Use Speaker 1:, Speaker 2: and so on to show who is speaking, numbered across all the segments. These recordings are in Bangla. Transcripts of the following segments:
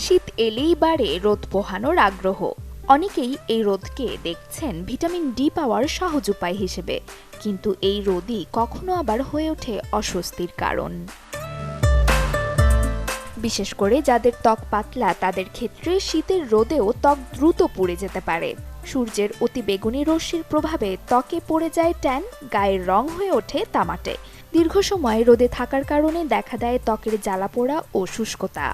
Speaker 1: শীত এলেই বাড়ে রোদ পোহানোর আগ্রহ। অনেকেই এই রোদকে দেখছেন ভিটামিন ডি পাওয়ার সহজ উপায় হিসেবে, কিন্তু এই রোদই কখনো আবার হয়ে ওঠে অস্বস্তির কারণ। বিশেষ করে যাদের ত্বক পাতলা তাদের ক্ষেত্রে শীতের রোদেও ত্বক দ্রুত পুড়ে যেতে পারে। সূর্যের অতিবেগুনি রশ্মির প্রভাবে ত্বকে পড়ে যায় ট্যান, গায়ের রং হয়ে ওঠে তামাটে। দীর্ঘ সময় রোদে থাকার কারণে দেখা দেয় ত্বকের জ্বালাপোড়া ও শুষ্কতা।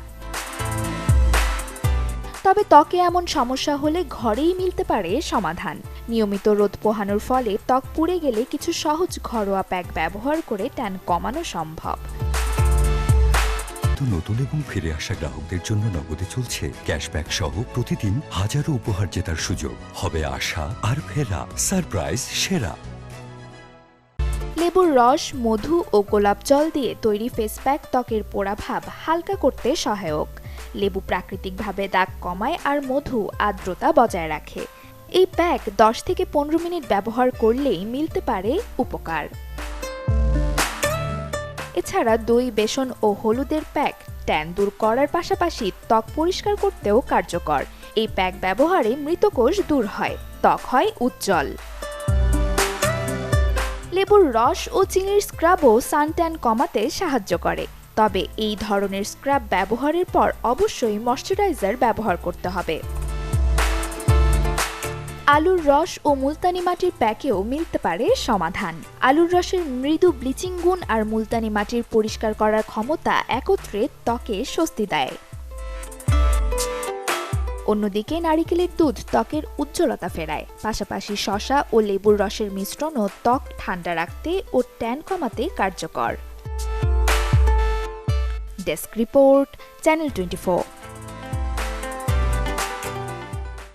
Speaker 1: তবে ত্বকে এমন সমস্যা হলে ঘরেই মিলতে পারে সমাধান। নিয়মিত রোদ পোহানোর ফলে ত্বক পুড়ে গেলে কিছু সহজ ঘরোয়া প্যাক ব্যবহার করে ট্যান কমানো সম্ভব।
Speaker 2: নতুন এবং ফিরে আসা গ্রাহকদের জন্য নগদে চলছে ক্যাশব্যাক সহ প্রতিদিন হাজারো উপহার জেতার সুযোগ। হবে আশা আর ফেরা সারপ্রাইজ সেরা।
Speaker 1: লেবুর রস, মধু ও গোলাপ জল দিয়ে তৈরি ফেস প্যাক ত্বকের পোড়া ভাব হালকা করতে সহায়ক। লেবু প্রাকৃতিকভাবে দাগ কমায় আর মধু আর্দ্রতা বজায় রাখে। এই প্যাক 10 থেকে 15 মিনিট ব্যবহার করলেই মিলতে পারে উপকার। এছাড়া দই, বেসন ও হলুদের প্যাক ট্যান দূর করার পাশাপাশি ত্বক পরিষ্কার করতেও কার্যকর। এই প্যাক ব্যবহারে মৃতকোষ দূর হয়, ত্বক হয় উজ্জ্বল। লেবুর রস ও চিনির স্ক্রাবও সানট্যান কমাতে সাহায্য করে। তবে এই ধরনের স্ক্রাব ব্যবহারের পর অবশ্যই ময়শ্চারাইজার ব্যবহার করতে হবে। আলুর রস ও মুলতানি মাটির প্যাকেও মিলতে পারে সমাধান। আলুর রসের মৃদু ব্লিচিং গুণ আর মুলতানি মাটির পরিষ্কার করার ক্ষমতা একত্রে ত্বকে স্বস্তি দেয়। অন্যদিকে নারিকেলের দুধ ত্বকের উজ্জ্বলতা ফেরায়। পাশাপাশি শসা ও লেবুর রসের মিশ্রণও ত্বক ঠান্ডা রাখতে ও ট্যান কমাতে কার্যকর। Desk report, channel 24।